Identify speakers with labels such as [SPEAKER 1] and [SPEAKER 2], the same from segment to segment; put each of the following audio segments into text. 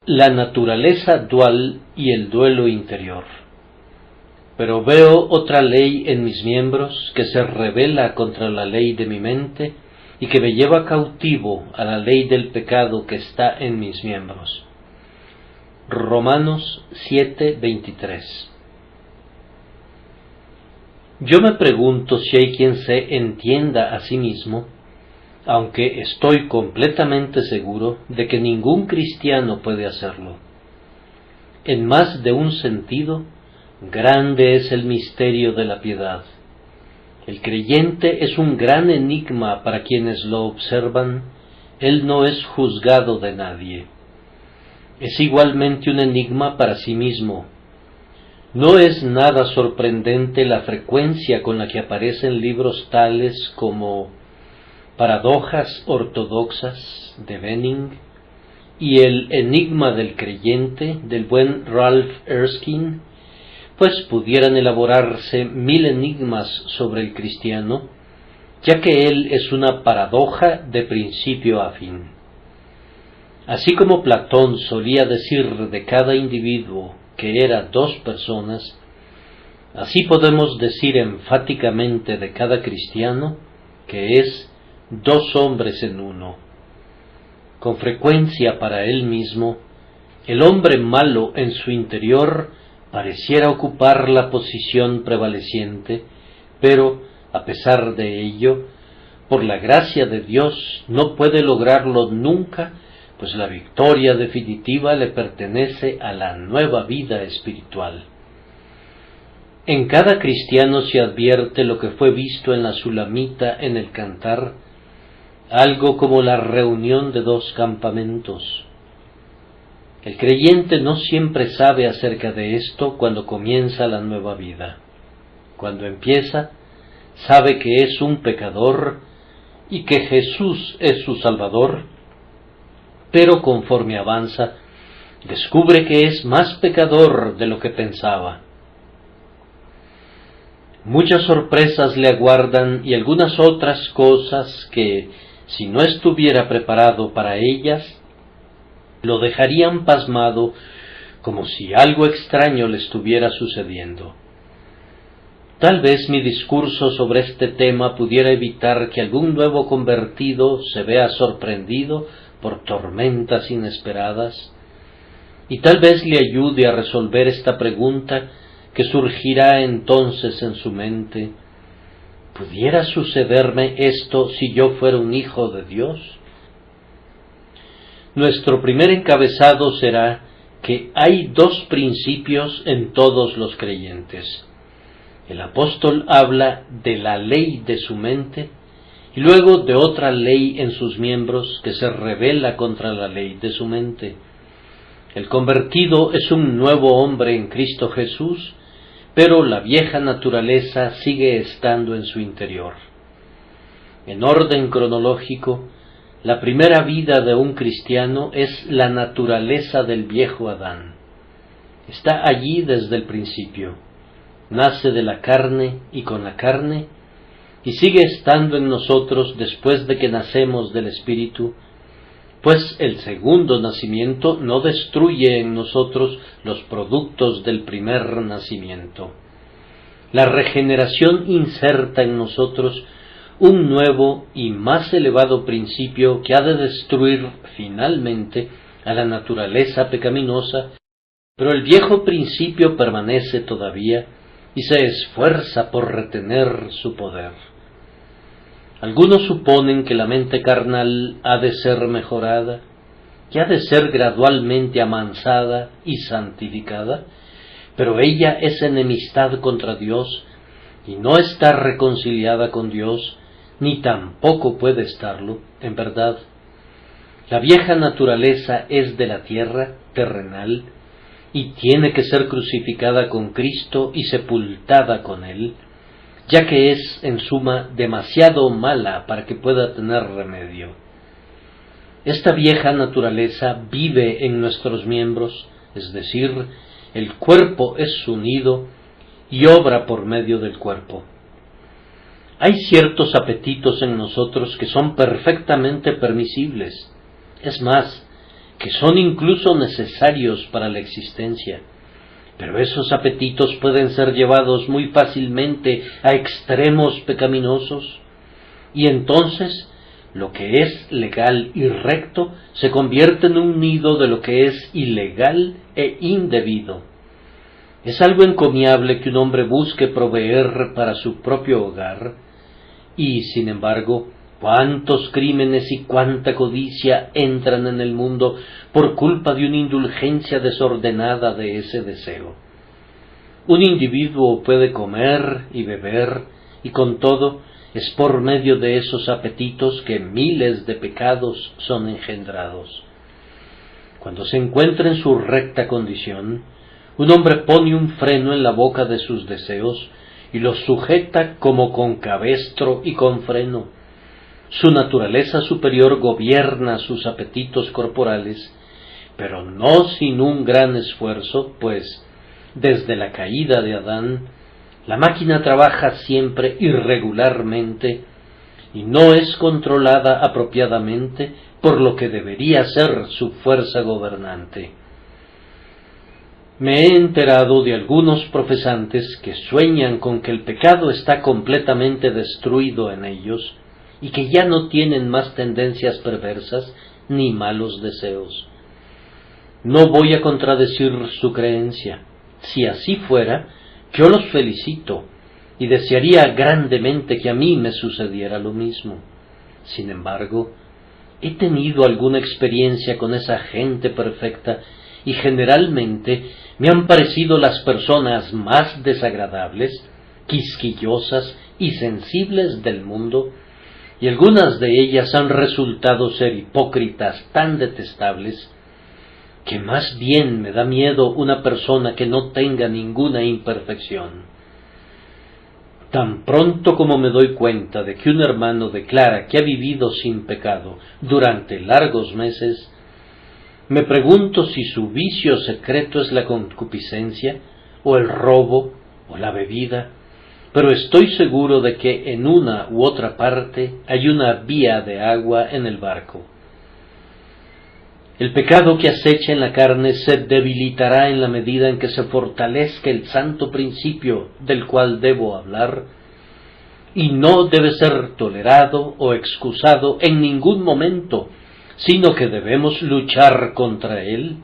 [SPEAKER 1] la naturaleza dual y el duelo interior. Pero veo otra ley en mis miembros que se rebela contra la ley de mi mente y que me lleva cautivo a la ley del pecado que está en mis miembros. Romanos 7:23. Yo me pregunto si hay quien se entienda a sí mismo, aunque estoy completamente seguro de que ningún cristiano puede hacerlo. En más de un sentido, grande es el misterio de la piedad. El creyente es un gran enigma para quienes lo observan. Él no es juzgado de nadie. Es igualmente un enigma para sí mismo. No es nada sorprendente la frecuencia con la que aparecen libros tales como Paradojas ortodoxas de Benning y El enigma del creyente del buen Ralph Erskine, pues pudieran elaborarse 1000 enigmas sobre el cristiano, ya que él es una paradoja de principio a fin. Así como Platón solía decir de cada individuo que era 2 personas, así podemos decir enfáticamente de cada cristiano que es 2 hombres en uno. Con frecuencia para él mismo, el hombre malo en su interior pareciera ocupar la posición prevaleciente, pero, a pesar de ello, por la gracia de Dios no puede lograrlo nunca, pues la victoria definitiva le pertenece a la nueva vida espiritual. En cada cristiano se advierte lo que fue visto en la Sulamita en el Cantar, algo como la reunión de 2 campamentos. El creyente no siempre sabe acerca de esto cuando comienza la nueva vida. Cuando empieza, sabe que es un pecador y que Jesús es su Salvador, pero conforme avanza, descubre que es más pecador de lo que pensaba. Muchas sorpresas le aguardan y algunas otras cosas que, si no estuviera preparado para ellas, lo dejarían pasmado como si algo extraño le estuviera sucediendo. Tal vez mi discurso sobre este tema pudiera evitar que algún nuevo convertido se vea sorprendido por tormentas inesperadas, y tal vez le ayude a resolver esta pregunta que surgirá entonces en su mente: ¿pudiera sucederme esto si yo fuera un hijo de Dios? Nuestro primer encabezado será que hay 2 principios en todos los creyentes. El apóstol habla de la ley de su mente y luego de otra ley en sus miembros que se rebela contra la ley de su mente. El convertido es un nuevo hombre en Cristo Jesús, pero la vieja naturaleza sigue estando en su interior. En orden cronológico, la primera vida de un cristiano es la naturaleza del viejo Adán. Está allí desde el principio. Nace de la carne y con la carne, y sigue estando en nosotros después de que nacemos del Espíritu, pues el segundo nacimiento no destruye en nosotros los productos del primer nacimiento. La regeneración inserta en nosotros un nuevo y más elevado principio que ha de destruir finalmente a la naturaleza pecaminosa, pero el viejo principio permanece todavía y se esfuerza por retener su poder. Algunos suponen que la mente carnal ha de ser mejorada, que ha de ser gradualmente amansada y santificada, pero ella es enemistad contra Dios y no está reconciliada con Dios, ni tampoco puede estarlo, en verdad. La vieja naturaleza es de la tierra, terrenal, y tiene que ser crucificada con Cristo y sepultada con Él, ya que es, en suma, demasiado mala para que pueda tener remedio. Esta vieja naturaleza vive en nuestros miembros, es decir, el cuerpo es su nido y obra por medio del cuerpo. Hay ciertos apetitos en nosotros que son perfectamente permisibles, es más, que son incluso necesarios para la existencia. Pero esos apetitos pueden ser llevados muy fácilmente a extremos pecaminosos, y entonces lo que es legal y recto se convierte en un nido de lo que es ilegal e indebido. Es algo encomiable que un hombre busque proveer para su propio hogar, y sin embargo, cuántos crímenes y cuánta codicia entran en el mundo por culpa de una indulgencia desordenada de ese deseo. Un individuo puede comer y beber, y con todo es por medio de esos apetitos que miles de pecados son engendrados. Cuando se encuentra en su recta condición, un hombre pone un freno en la boca de sus deseos y los sujeta como con cabestro y con freno. Su naturaleza superior gobierna sus apetitos corporales, pero no sin un gran esfuerzo, pues, desde la caída de Adán, la máquina trabaja siempre irregularmente y no es controlada apropiadamente por lo que debería ser su fuerza gobernante. Me he enterado de algunos profesantes que sueñan con que el pecado está completamente destruido en ellos y que ya no tienen más tendencias perversas ni malos deseos. No voy a contradecir su creencia. Si así fuera, yo los felicito y desearía grandemente que a mí me sucediera lo mismo. Sin embargo, he tenido alguna experiencia con esa gente perfecta y generalmente me han parecido las personas más desagradables, quisquillosas y sensibles del mundo, y algunas de ellas han resultado ser hipócritas tan detestables que más bien me da miedo una persona que no tenga ninguna imperfección. Tan pronto como me doy cuenta de que un hermano declara que ha vivido sin pecado durante largos meses, me pregunto si su vicio secreto es la concupiscencia, o el robo, o la bebida, pero estoy seguro de que en una u otra parte hay una vía de agua en el barco. El pecado que acecha en la carne se debilitará en la medida en que se fortalezca el santo principio del cual debo hablar, y no debe ser tolerado o excusado en ningún momento, sino que debemos luchar contra él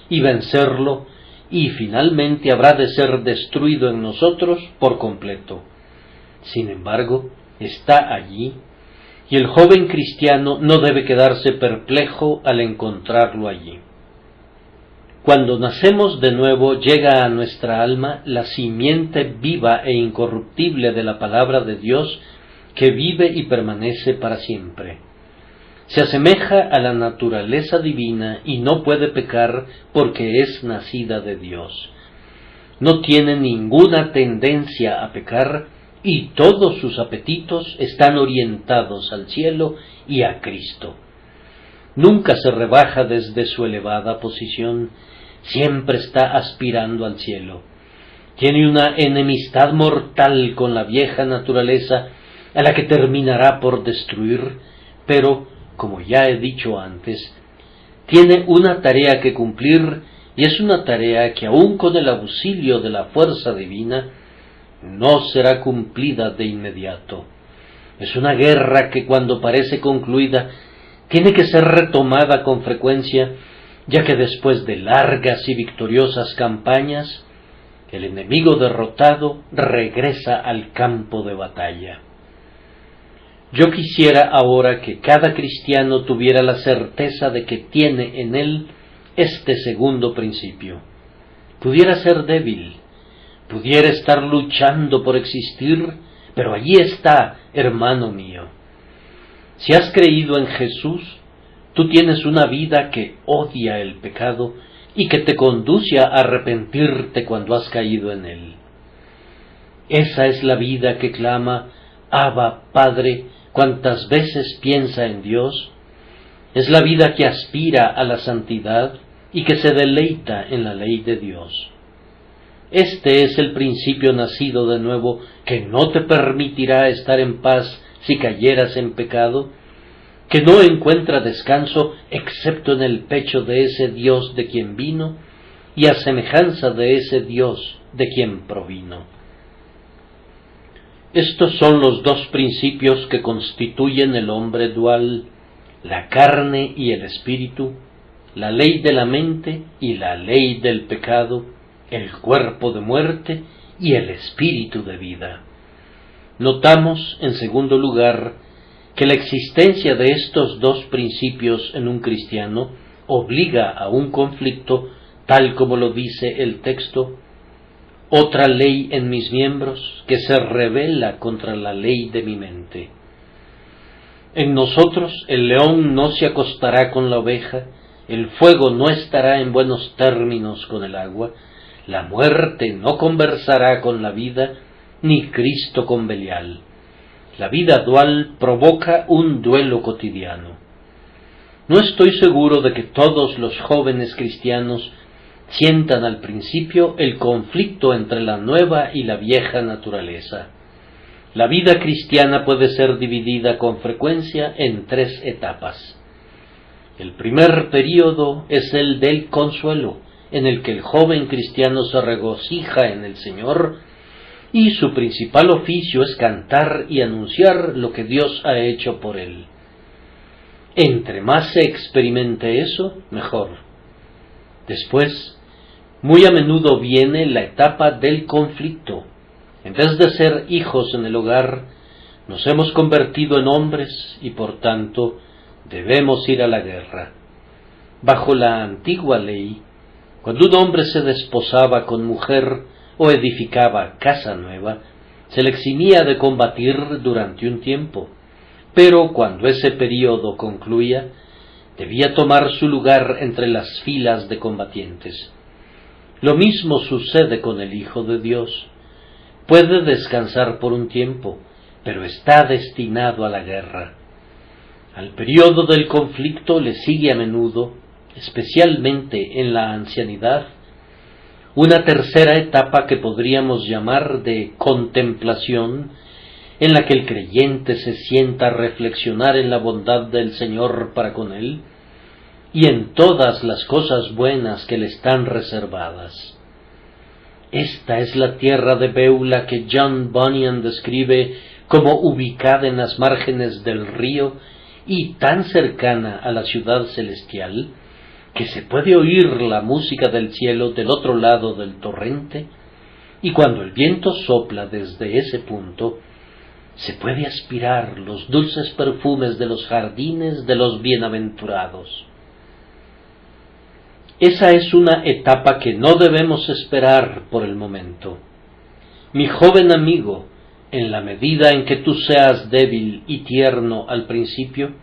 [SPEAKER 1] y vencerlo, y finalmente habrá de ser destruido en nosotros por completo. Sin embargo, está allí, y el joven cristiano no debe quedarse perplejo al encontrarlo allí. Cuando nacemos de nuevo llega a nuestra alma la simiente viva e incorruptible de la palabra de Dios que vive y permanece para siempre. Se asemeja a la naturaleza divina y no puede pecar porque es nacida de Dios. No tiene ninguna tendencia a pecar y todos sus apetitos están orientados al cielo y a Cristo. Nunca se rebaja desde su elevada posición, siempre está aspirando al cielo. Tiene una enemistad mortal con la vieja naturaleza, a la que terminará por destruir, pero, como ya he dicho antes, tiene una tarea que cumplir, y es una tarea que aun con el auxilio de la fuerza divina, no será cumplida de inmediato. Es una guerra que cuando parece concluida, tiene que ser retomada con frecuencia, ya que después de largas y victoriosas campañas, el enemigo derrotado regresa al campo de batalla. Yo quisiera ahora que cada cristiano tuviera la certeza de que tiene en él este segundo principio. Pudiera ser débil, pudiera estar luchando por existir, pero allí está, hermano mío. Si has creído en Jesús, tú tienes una vida que odia el pecado y que te conduce a arrepentirte cuando has caído en él. Esa es la vida que clama, Abba, Padre, cuantas veces piensa en Dios. Es la vida que aspira a la santidad y que se deleita en la ley de Dios. Este es el principio nacido de nuevo que no te permitirá estar en paz si cayeras en pecado, que no encuentra descanso excepto en el pecho de ese Dios de quien vino y a semejanza de ese Dios de quien provino. Estos son los dos principios que constituyen el hombre dual, la carne y el espíritu, la ley de la mente y la ley del pecado, el cuerpo de muerte y el espíritu de vida. Notamos, en segundo lugar, que la existencia de estos dos principios en un cristiano obliga a un conflicto, tal como lo dice el texto: otra ley en mis miembros que se rebela contra la ley de mi mente. En nosotros el león no se acostará con la oveja, el fuego no estará en buenos términos con el agua, la muerte no conversará con la vida, ni Cristo con Belial. La vida dual provoca un duelo cotidiano. No estoy seguro de que todos los jóvenes cristianos sientan al principio el conflicto entre la nueva y la vieja naturaleza. La vida cristiana puede ser dividida con frecuencia en tres etapas. El primer período es el del consuelo, en el que el joven cristiano se regocija en el Señor y su principal oficio es cantar y anunciar lo que Dios ha hecho por él. Entre más se experimente eso, mejor. Después, muy a menudo viene la etapa del conflicto. En vez de ser hijos en el hogar, nos hemos convertido en hombres y por tanto debemos ir a la guerra. Bajo la antigua ley, cuando un hombre se desposaba con mujer o edificaba casa nueva, se le eximía de combatir durante un tiempo, pero cuando ese período concluía, debía tomar su lugar entre las filas de combatientes. Lo mismo sucede con el Hijo de Dios. Puede descansar por un tiempo, pero está destinado a la guerra. Al período del conflicto le sigue a menudo, especialmente en la ancianidad, una tercera etapa que podríamos llamar de contemplación, en la que el creyente se sienta a reflexionar en la bondad del Señor para con él y en todas las cosas buenas que le están reservadas. Esta es la tierra de Beulah que John Bunyan describe como ubicada en las márgenes del río y tan cercana a la ciudad celestial que se puede oír la música del cielo del otro lado del torrente, y cuando el viento sopla desde ese punto, se puede aspirar los dulces perfumes de los jardines de los bienaventurados. Esa es una etapa que no debemos esperar por el momento. Mi joven amigo, en la medida en que tú seas débil y tierno al principio,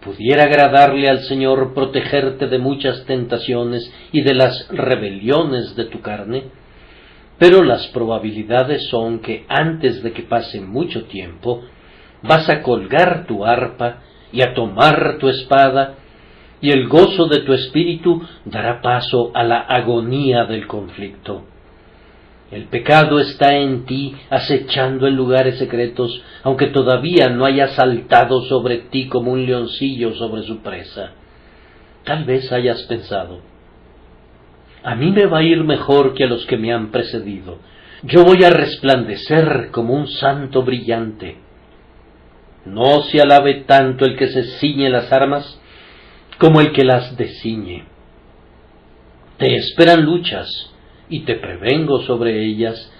[SPEAKER 1] pudiera agradarle al Señor protegerte de muchas tentaciones y de las rebeliones de tu carne, pero las probabilidades son que antes de que pase mucho tiempo, vas a colgar tu arpa y a tomar tu espada, y el gozo de tu espíritu dará paso a la agonía del conflicto. El pecado está en ti acechando en lugares secretos, aunque todavía no haya saltado sobre ti como un leoncillo sobre su presa. Tal vez hayas pensado: a mí me va a ir mejor que a los que me han precedido. Yo voy a resplandecer como un santo brillante. No se alabe tanto el que se ciñe las armas como el que las desciñe. Te esperan luchas, y te prevengo sobre ellas,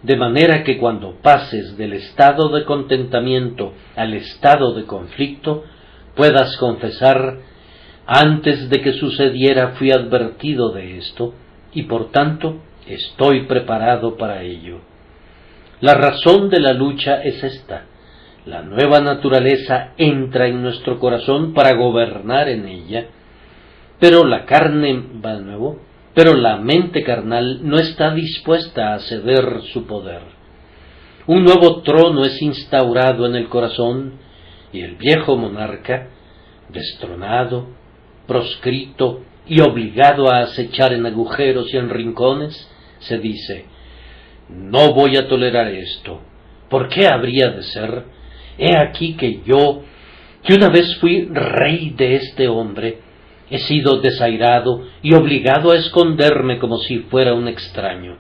[SPEAKER 1] de manera que cuando pases del estado de contentamiento al estado de conflicto, puedas confesar: antes de que sucediera fui advertido de esto, y por tanto estoy preparado para ello. La razón de la lucha es esta: la nueva naturaleza entra en nuestro corazón para gobernar en ella, pero la carne va de nuevo, pero la mente carnal no está dispuesta a ceder su poder. Un nuevo trono es instaurado en el corazón, y el viejo monarca, destronado, proscrito y obligado a acechar en agujeros y en rincones, se dice: no voy a tolerar esto. ¿Por qué habría de ser? He aquí que yo que una vez fui rey de este hombre, he sido desairado y obligado a esconderme como si fuera un extraño.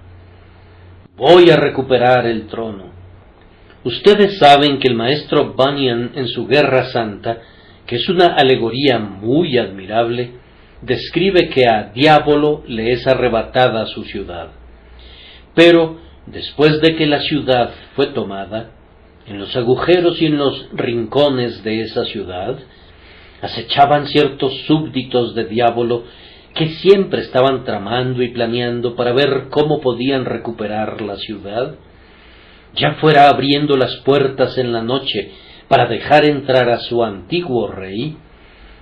[SPEAKER 1] Voy a recuperar el trono. Ustedes saben que el maestro Bunyan en su Guerra Santa, que es una alegoría muy admirable, describe que a Diablo le es arrebatada su ciudad. Pero, después de que la ciudad fue tomada, en los agujeros y en los rincones de esa ciudad, acechaban ciertos súbditos de Diablo que siempre estaban tramando y planeando para ver cómo podían recuperar la ciudad, ya fuera abriendo las puertas en la noche para dejar entrar a su antiguo rey,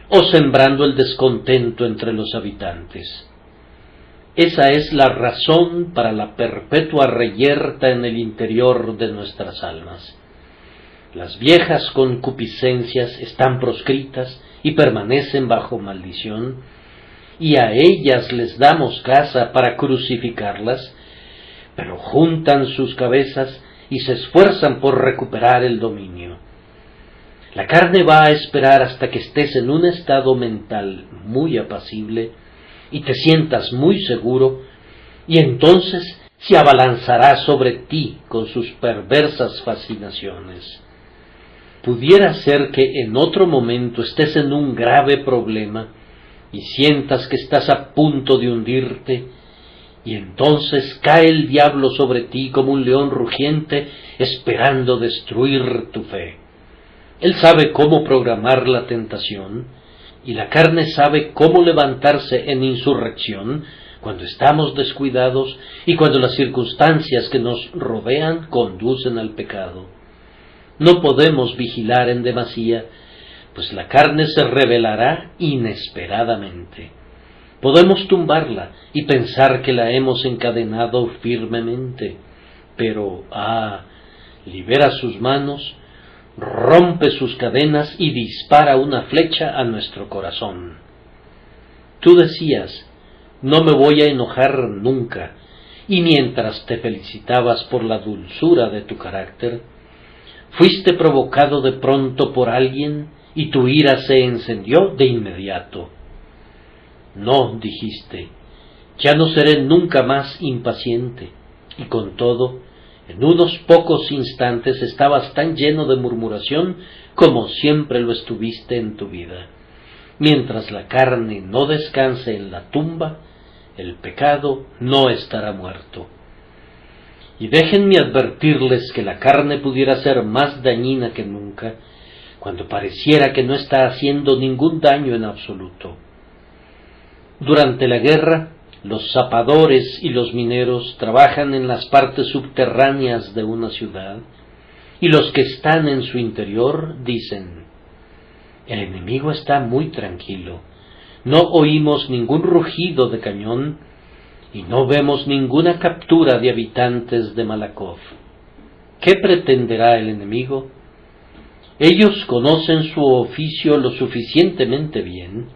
[SPEAKER 1] o sembrando el descontento entre los habitantes. Esa es la razón para la perpetua reyerta en el interior de nuestras almas. Las viejas concupiscencias están proscritas y permanecen bajo maldición, y a ellas les damos casa para crucificarlas, pero juntan sus cabezas y se esfuerzan por recuperar el dominio. La carne va a esperar hasta que estés en un estado mental muy apacible y te sientas muy seguro, y entonces se abalanzará sobre ti con sus perversas fascinaciones. Pudiera ser que en otro momento estés en un grave problema y sientas que estás a punto de hundirte, y entonces cae el diablo sobre ti como un león rugiente esperando destruir tu fe. Él sabe cómo programar la tentación, y la carne sabe cómo levantarse en insurrección cuando estamos descuidados y cuando las circunstancias que nos rodean conducen al pecado. No podemos vigilar en demasía, pues la carne se revelará inesperadamente. Podemos tumbarla y pensar que la hemos encadenado firmemente, pero, libera sus manos, rompe sus cadenas y dispara una flecha a nuestro corazón. Tú decías, no me voy a enojar nunca, y mientras te felicitabas por la dulzura de tu carácter, fuiste provocado de pronto por alguien y tu ira se encendió de inmediato. No, dijiste, ya no seré nunca más impaciente, y con todo, en unos pocos instantes estabas tan lleno de murmuración como siempre lo estuviste en tu vida. Mientras la carne no descanse en la tumba, el pecado no estará muerto. Y déjenme advertirles que la carne pudiera ser más dañina que nunca, cuando pareciera que no está haciendo ningún daño en absoluto. Durante la guerra, los zapadores y los mineros trabajan en las partes subterráneas de una ciudad, y los que están en su interior dicen, el enemigo está muy tranquilo, no oímos ningún rugido de cañón, y no vemos ninguna captura de habitantes de Malakoff. ¿Qué pretenderá el enemigo? Ellos conocen su oficio lo suficientemente bien,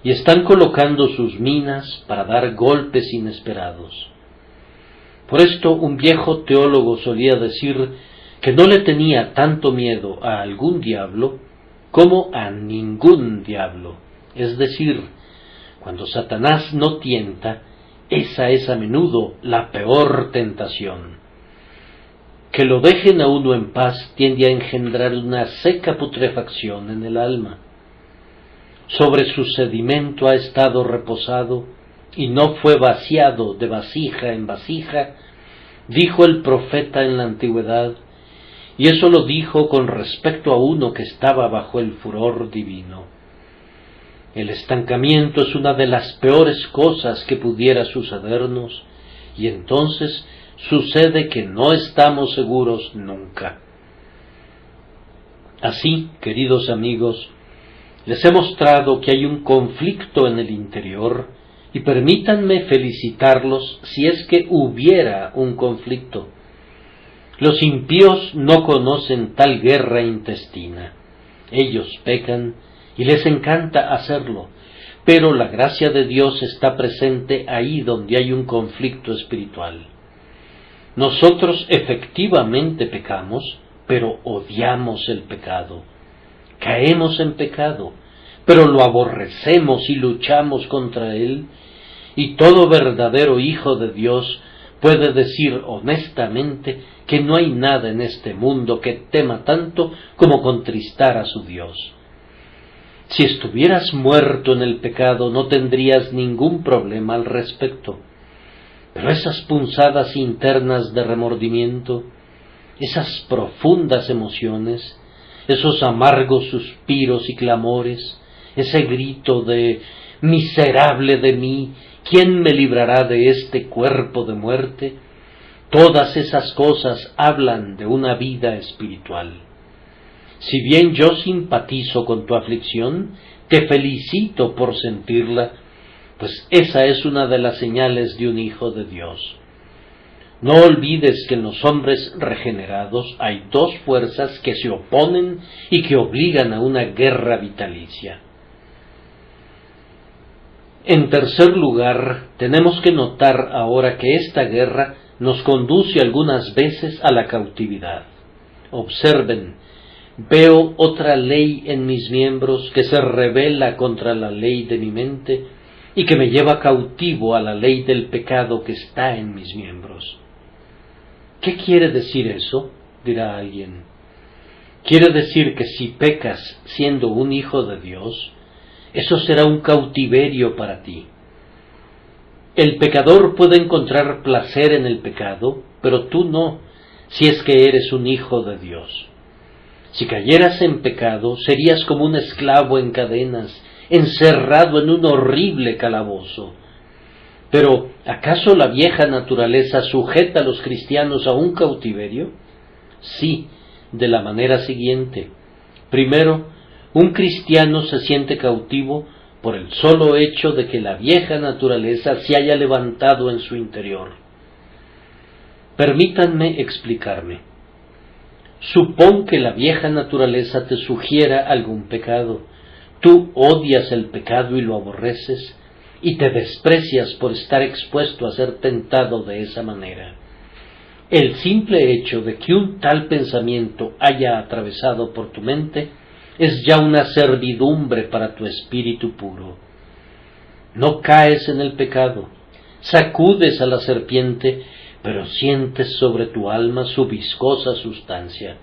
[SPEAKER 1] y están colocando sus minas para dar golpes inesperados. Por esto un viejo teólogo solía decir que no le tenía tanto miedo a algún diablo como a ningún diablo, es decir, cuando Satanás no tienta, esa es a menudo la peor tentación. Que lo dejen a uno en paz tiende a engendrar una seca putrefacción en el alma. Sobre su sedimento ha estado reposado, y no fue vaciado de vasija en vasija, dijo el profeta en la antigüedad, y eso lo dijo con respecto a uno que estaba bajo el furor divino. El estancamiento es una de las peores cosas que pudiera sucedernos, y entonces sucede que no estamos seguros nunca. Así, queridos amigos, les he mostrado que hay un conflicto en el interior, y permítanme felicitarlos si es que hubiera un conflicto. Los impíos no conocen tal guerra intestina. Ellos pecan y les encanta hacerlo, pero la gracia de Dios está presente ahí donde hay un conflicto espiritual. Nosotros efectivamente pecamos, pero odiamos el pecado. caemos en pecado, pero lo aborrecemos y luchamos contra él, y todo verdadero hijo de Dios puede decir honestamente que no hay nada en este mundo que tema tanto como contristar a su Dios. Si estuvieras muerto en el pecado no tendrías ningún problema al respecto, pero esas punzadas internas de remordimiento, esas profundas emociones, esos amargos suspiros y clamores, ese grito de «miserable de mí, ¿quién me librará de este cuerpo de muerte?», todas esas cosas hablan de una vida espiritual. Si bien yo simpatizo con tu aflicción, te felicito por sentirla, pues esa es una de las señales de un hijo de Dios. No olvides que en los hombres regenerados hay dos fuerzas que se oponen y que obligan a una guerra vitalicia. En tercer lugar, tenemos que notar ahora que esta guerra nos conduce algunas veces a la cautividad. Observen, veo otra ley en mis miembros que se rebela contra la ley de mi mente y que me lleva cautivo a la ley del pecado que está en mis miembros. ¿Qué quiere decir eso?, dirá alguien. Quiere decir que si pecas siendo un hijo de Dios, eso será un cautiverio para ti. El pecador puede encontrar placer en el pecado, pero tú no, si es que eres un hijo de Dios. Si cayeras en pecado, serías como un esclavo en cadenas, encerrado en un horrible calabozo. Pero, ¿acaso la vieja naturaleza sujeta a los cristianos a un cautiverio? Sí, de la manera siguiente. Primero, un cristiano se siente cautivo por el solo hecho de que la vieja naturaleza se haya levantado en su interior. Permítanme explicarme. Supón que la vieja naturaleza te sugiera algún pecado. Tú odias el pecado y lo aborreces, y te desprecias por estar expuesto a ser tentado de esa manera. El simple hecho de que un tal pensamiento haya atravesado por tu mente es ya una servidumbre para tu espíritu puro. No caes en el pecado, sacudes a la serpiente, pero sientes sobre tu alma su viscosa sustancia.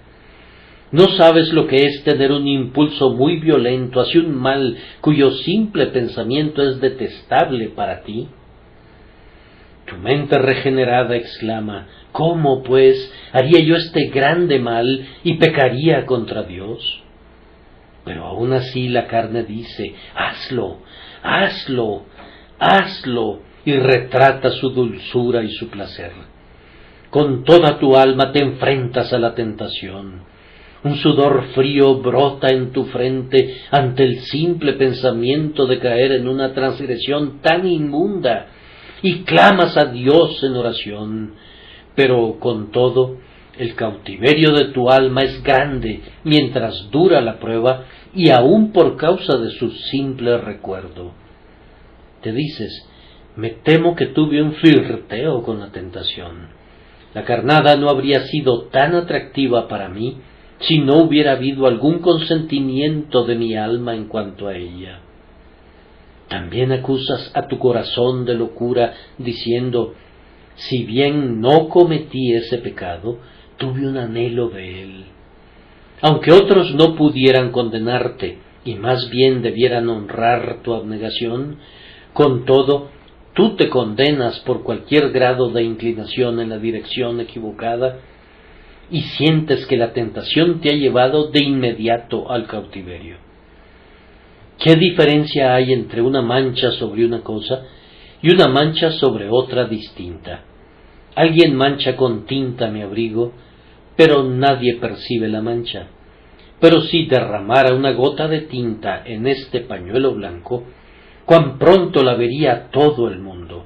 [SPEAKER 1] ¿No sabes lo que es tener un impulso muy violento hacia un mal cuyo simple pensamiento es detestable para ti? Tu mente regenerada exclama: ¿cómo, pues, haría yo este grande mal y pecaría contra Dios? Pero aún así la carne dice: hazlo, hazlo, hazlo, y retrata su dulzura y su placer. Con toda tu alma te enfrentas a la tentación. Un sudor frío brota en tu frente ante el simple pensamiento de caer en una transgresión tan inmunda, y clamas a Dios en oración. Pero con todo, el cautiverio de tu alma es grande mientras dura la prueba, y aún por causa de su simple recuerdo. Te dices: me temo que tuve un flirteo con la tentación. La carnada no habría sido tan atractiva para mí si no hubiera habido algún consentimiento de mi alma en cuanto a ella. También acusas a tu corazón de locura, diciendo: si bien no cometí ese pecado, tuve un anhelo de él. Aunque otros no pudieran condenarte, y más bien debieran honrar tu abnegación, con todo, tú te condenas por cualquier grado de inclinación en la dirección equivocada, y sientes que la tentación te ha llevado de inmediato al cautiverio. ¿Qué diferencia hay entre una mancha sobre una cosa y una mancha sobre otra distinta? Alguien mancha con tinta mi abrigo, pero nadie percibe la mancha. Pero si derramara una gota de tinta en este pañuelo blanco, cuán pronto la vería todo el mundo.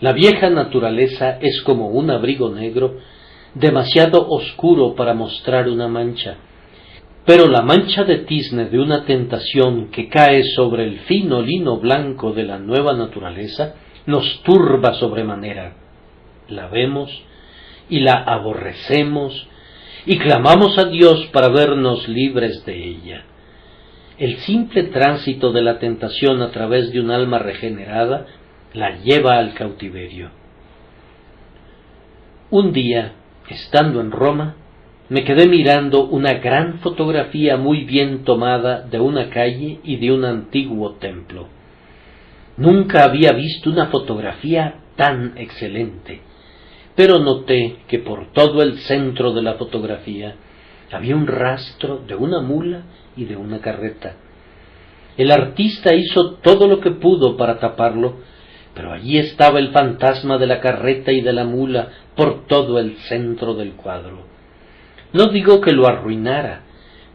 [SPEAKER 1] La vieja naturaleza es como un abrigo negro, demasiado oscuro para mostrar una mancha, pero la mancha de tizne de una tentación que cae sobre el fino lino blanco de la nueva naturaleza nos turba sobremanera. La vemos y la aborrecemos y clamamos a Dios para vernos libres de ella. El simple tránsito de la tentación a través de un alma regenerada la lleva al cautiverio. Un día, estando en Roma, me quedé mirando una gran fotografía muy bien tomada de una calle y de un antiguo templo. Nunca había visto una fotografía tan excelente, pero noté que por todo el centro de la fotografía había un rastro de una mula y de una carreta. El artista hizo todo lo que pudo para taparlo, pero allí estaba el fantasma de la carreta y de la mula por todo el centro del cuadro. No digo que lo arruinara,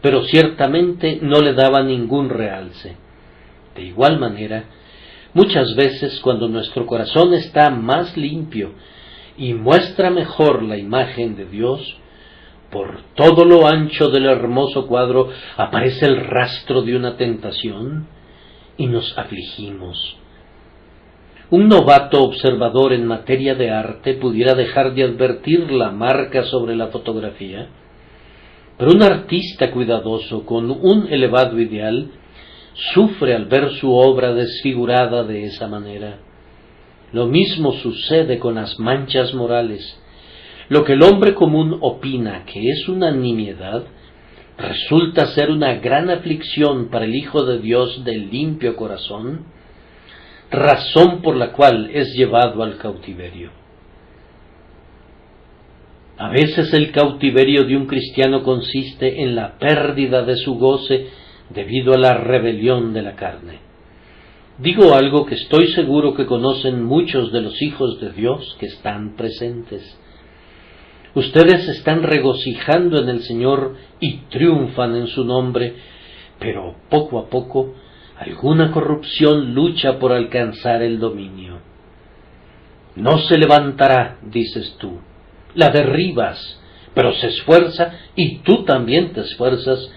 [SPEAKER 1] pero ciertamente no le daba ningún realce. De igual manera, muchas veces cuando nuestro corazón está más limpio y muestra mejor la imagen de Dios, por todo lo ancho del hermoso cuadro aparece el rastro de una tentación y nos afligimos. Un novato observador en materia de arte pudiera dejar de advertir la marca sobre la fotografía, pero un artista cuidadoso con un elevado ideal sufre al ver su obra desfigurada de esa manera. Lo mismo sucede con las manchas morales. Lo que el hombre común opina que es una nimiedad, resulta ser una gran aflicción para el Hijo de Dios de limpio corazón, razón por la cual es llevado al cautiverio. A veces el cautiverio de un cristiano consiste en la pérdida de su goce debido a la rebelión de la carne. Digo algo que estoy seguro que conocen muchos de los hijos de Dios que están presentes. Ustedes están regocijando en el Señor y triunfan en su nombre, pero poco a poco alguna corrupción lucha por alcanzar el dominio. No se levantará, dices tú, la derribas, pero se esfuerza y tú también te esfuerzas,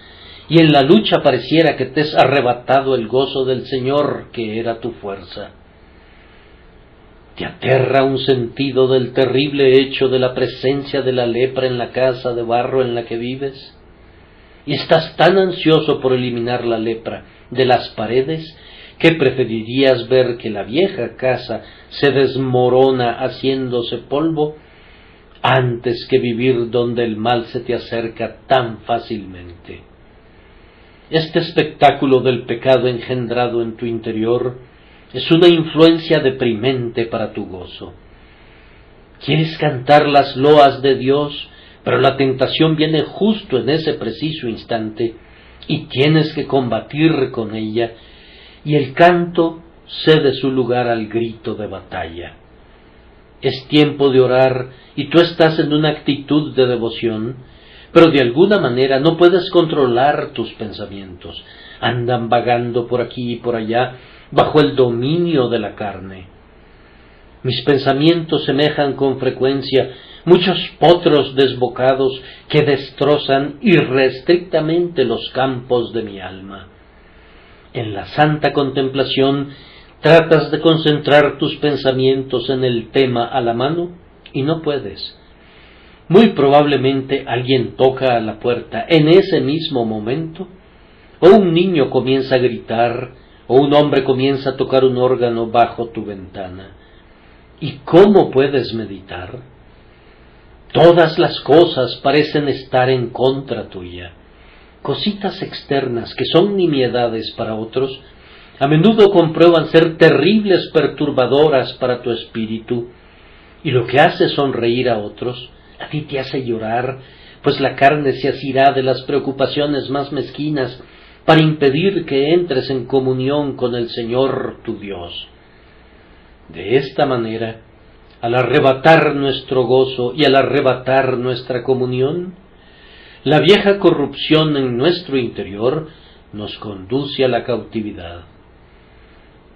[SPEAKER 1] y en la lucha pareciera que te has arrebatado el gozo del Señor, que era tu fuerza. ¿Te aterra un sentido del terrible hecho de la presencia de la lepra en la casa de barro en la que vives? Y estás tan ansioso por eliminar la lepra de las paredes que preferirías ver que la vieja casa se desmorona haciéndose polvo antes que vivir donde el mal se te acerca tan fácilmente. Este espectáculo del pecado engendrado en tu interior es una influencia deprimente para tu gozo. Quieres cantar las loas de Dios, pero la tentación viene justo en ese preciso instante y tienes que combatir con ella, y el canto cede su lugar al grito de batalla. Es tiempo de orar y tú estás en una actitud de devoción, pero de alguna manera no puedes controlar tus pensamientos. Andan vagando por aquí y por allá bajo el dominio de la carne. Mis pensamientos semejan con frecuencia muchos potros desbocados que destrozan irrestrictamente los campos de mi alma. En la santa contemplación tratas de concentrar tus pensamientos en el tema a la mano y no puedes. Muy probablemente alguien toca a la puerta en ese mismo momento, o un niño comienza a gritar, o un hombre comienza a tocar un órgano bajo tu ventana. ¿Y cómo puedes meditar? Todas las cosas parecen estar en contra tuya. Cositas externas que son nimiedades para otros, a menudo comprueban ser terribles perturbadoras para tu espíritu, y lo que hace sonreír a otros, a ti te hace llorar, pues la carne se asirá de las preocupaciones más mezquinas para impedir que entres en comunión con el Señor tu Dios. De esta manera, al arrebatar nuestro gozo y al arrebatar nuestra comunión, la vieja corrupción en nuestro interior nos conduce a la cautividad.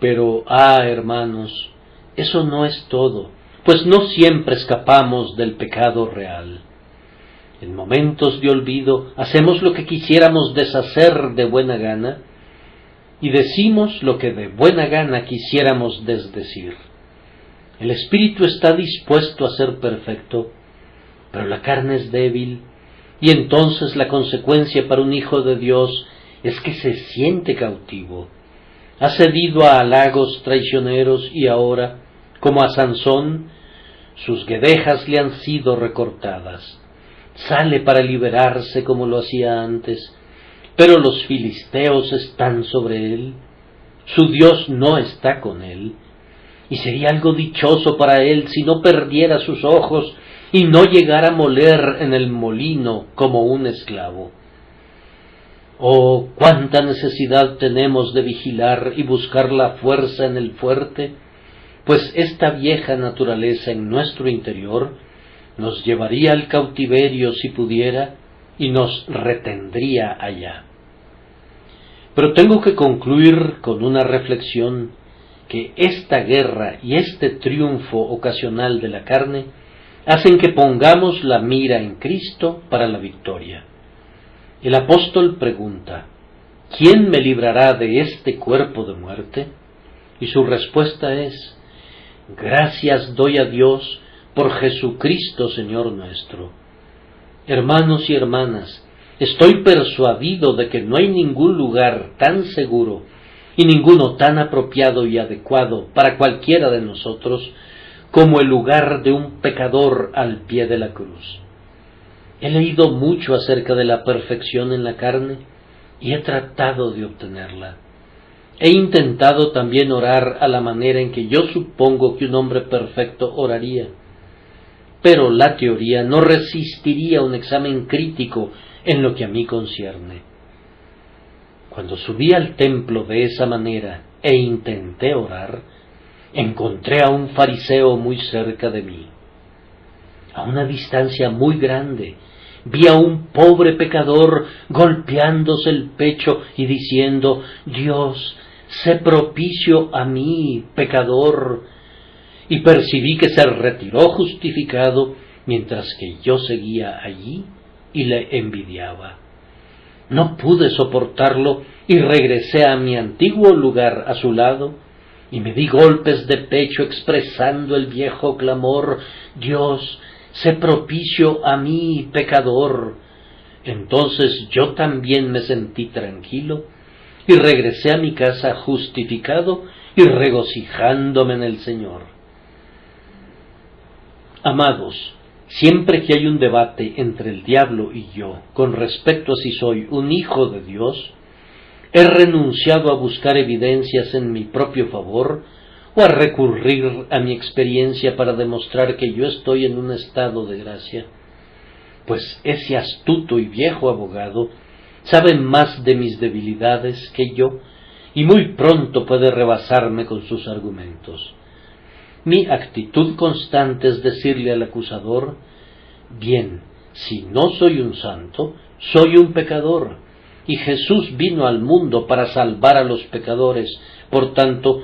[SPEAKER 1] Pero, hermanos, eso no es todo, pues no siempre escapamos del pecado real. En momentos de olvido hacemos lo que quisiéramos deshacer de buena gana y decimos lo que de buena gana quisiéramos desdecir. El espíritu está dispuesto a ser perfecto, pero la carne es débil, y entonces la consecuencia para un hijo de Dios es que se siente cautivo. Ha cedido a halagos traicioneros y ahora, como a Sansón, sus guedejas le han sido recortadas. Sale para liberarse como lo hacía antes, pero los filisteos están sobre él. Su Dios no está con él, y sería algo dichoso para él si no perdiera sus ojos y no llegara a moler en el molino como un esclavo. Oh, cuánta necesidad tenemos de vigilar y buscar la fuerza en el fuerte, pues esta vieja naturaleza en nuestro interior nos llevaría al cautiverio si pudiera y nos retendría allá. Pero tengo que concluir con una reflexión que esta guerra y este triunfo ocasional de la carne hacen que pongamos la mira en Cristo para la victoria. El apóstol pregunta, ¿quién me librará de este cuerpo de muerte? Y su respuesta es, gracias doy a Dios por Jesucristo Señor nuestro. Hermanos y hermanas, estoy persuadido de que no hay ningún lugar tan seguro y ninguno tan apropiado y adecuado para cualquiera de nosotros como el lugar de un pecador al pie de la cruz. He leído mucho acerca de la perfección en la carne y he tratado de obtenerla. He intentado también orar a la manera en que yo supongo que un hombre perfecto oraría, pero la teoría no resistiría un examen crítico en lo que a mí concierne. Cuando subí al templo de esa manera e intenté orar, encontré a un fariseo muy cerca de mí. A una distancia muy grande, vi a un pobre pecador golpeándose el pecho y diciendo, Dios, sé propicio a mí, pecador, y percibí que se retiró justificado, mientras que yo seguía allí y le envidiaba. No pude soportarlo y regresé a mi antiguo lugar a su lado, y me di golpes de pecho expresando el viejo clamor, Dios, sé propicio a mí, pecador. Entonces yo también me sentí tranquilo, y regresé a mi casa justificado y regocijándome en el Señor. Amados, siempre que hay un debate entre el diablo y yo con respecto a si soy un hijo de Dios, he renunciado a buscar evidencias en mi propio favor o a recurrir a mi experiencia para demostrar que yo estoy en un estado de gracia, pues ese astuto y viejo abogado sabe más de mis debilidades que yo y muy pronto puede rebasarme con sus argumentos. Mi actitud constante es decirle al acusador, bien, si no soy un santo, soy un pecador, y Jesús vino al mundo para salvar a los pecadores, por tanto,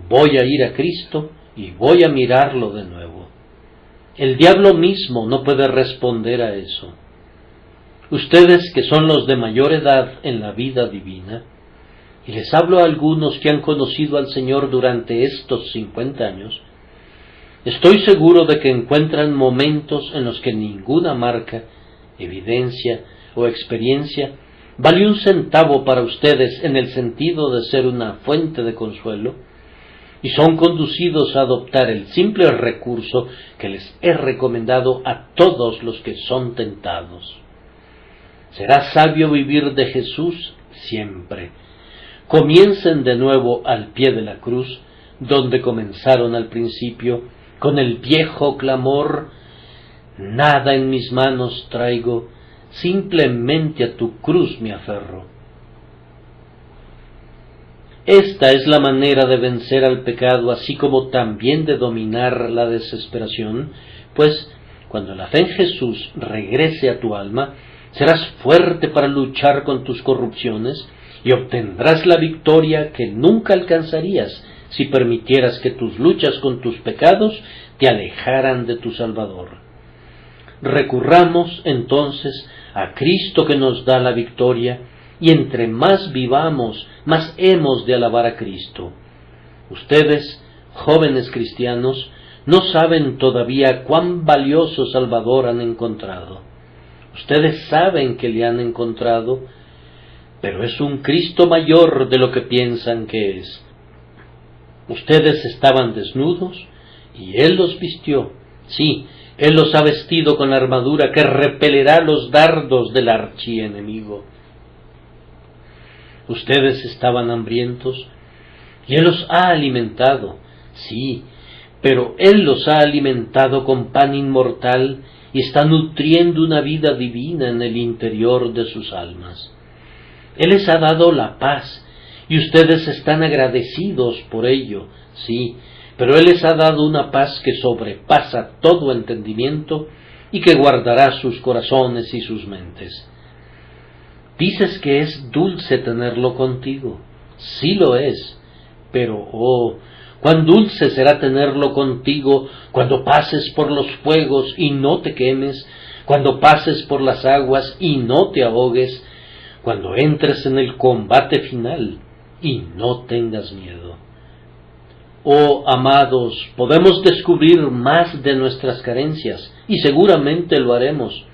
[SPEAKER 1] voy a ir a Cristo y voy a mirarlo de nuevo. El diablo mismo no puede responder a eso. Ustedes que son los de mayor edad en la vida divina, y les hablo a algunos que han conocido al Señor durante estos 50 años, estoy seguro de que encuentran momentos en los que ninguna marca, evidencia o experiencia vale un centavo para ustedes en el sentido de ser una fuente de consuelo, y son conducidos a adoptar el simple recurso que les he recomendado a todos los que son tentados. Será sabio vivir de Jesús siempre. Comiencen de nuevo al pie de la cruz, donde comenzaron al principio, con el viejo clamor, nada en mis manos traigo, simplemente a tu cruz me aferro. Esta es la manera de vencer al pecado, así como también de dominar la desesperación, pues cuando la fe en Jesús regrese a tu alma, serás fuerte para luchar con tus corrupciones y obtendrás la victoria que nunca alcanzarías si permitieras que tus luchas con tus pecados te alejaran de tu Salvador. Recurramos entonces a Cristo que nos da la victoria, y entre más vivamos, más hemos de alabar a Cristo. Ustedes, jóvenes cristianos, no saben todavía cuán valioso Salvador han encontrado. Ustedes saben que le han encontrado, pero es un Cristo mayor de lo que piensan que es. Ustedes estaban desnudos y Él los vistió. Sí, Él los ha vestido con la armadura que repelerá los dardos del archienemigo. Ustedes estaban hambrientos y Él los ha alimentado. Sí, pero Él los ha alimentado con pan inmortal y está nutriendo una vida divina en el interior de sus almas. Él les ha dado la paz y ustedes están agradecidos por ello, sí, pero Él les ha dado una paz que sobrepasa todo entendimiento y que guardará sus corazones y sus mentes. Dices que es dulce tenerlo contigo. Sí lo es, pero cuán dulce será tenerlo contigo cuando pases por los fuegos y no te quemes, cuando pases por las aguas y no te ahogues, cuando entres en el combate final y no tengas miedo. Oh, amados, podemos descubrir más de nuestras carencias, y seguramente lo haremos,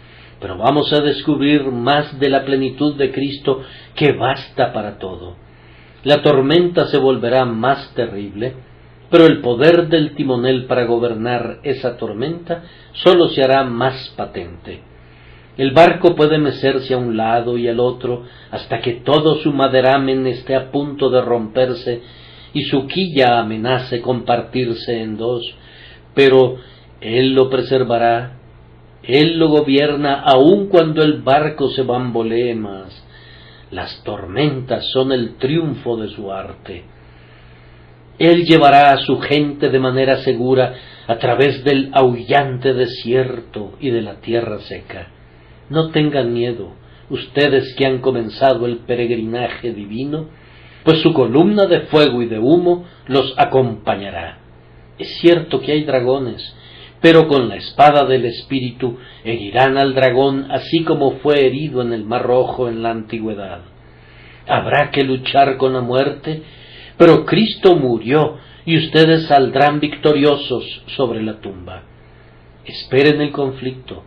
[SPEAKER 1] pero vamos a descubrir más de la plenitud de Cristo que basta para todo. La tormenta se volverá más terrible, pero el poder del timonel para gobernar esa tormenta solo se hará más patente. El barco puede mecerse a un lado y al otro hasta que todo su maderamen esté a punto de romperse y su quilla amenace con partirse en dos, pero Él lo preservará, Él lo gobierna aun cuando el barco se bambolee más. Las tormentas son el triunfo de su arte. Él llevará a su gente de manera segura a través del aullante desierto y de la tierra seca. No tengan miedo, ustedes que han comenzado el peregrinaje divino, pues su columna de fuego y de humo los acompañará. Es cierto que hay dragones, pero con la espada del Espíritu herirán al dragón así como fue herido en el Mar Rojo en la antigüedad. Habrá que luchar con la muerte, pero Cristo murió y ustedes saldrán victoriosos sobre la tumba. Esperen el conflicto.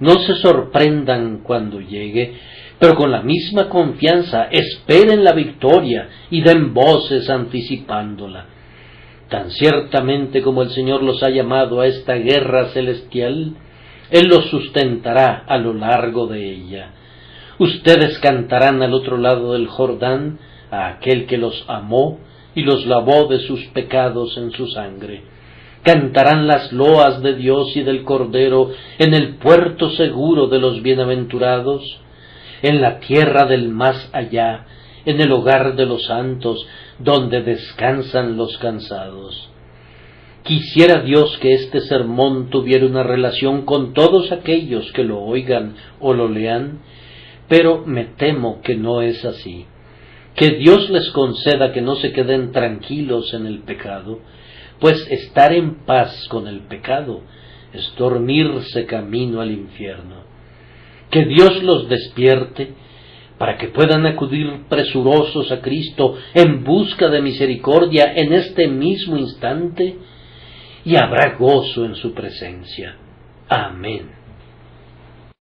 [SPEAKER 1] No se sorprendan cuando llegue, pero con la misma confianza esperen la victoria y den voces anticipándola. Tan ciertamente como el Señor los ha llamado a esta guerra celestial, Él los sustentará a lo largo de ella. Ustedes cantarán al otro lado del Jordán a aquel que los amó y los lavó de sus pecados en su sangre. Cantarán las loas de Dios y del Cordero en el puerto seguro de los bienaventurados, en la tierra del más allá, en el hogar de los santos, donde descansan los cansados. Quisiera Dios que este sermón tuviera una relación con todos aquellos que lo oigan o lo lean, pero me temo que no es así. Que Dios les conceda que no se queden tranquilos en el pecado, pues estar en paz con el pecado es dormirse camino al infierno. Que Dios los despierte para que puedan acudir presurosos a Cristo en busca de misericordia en este mismo instante, y habrá gozo en su presencia. Amén.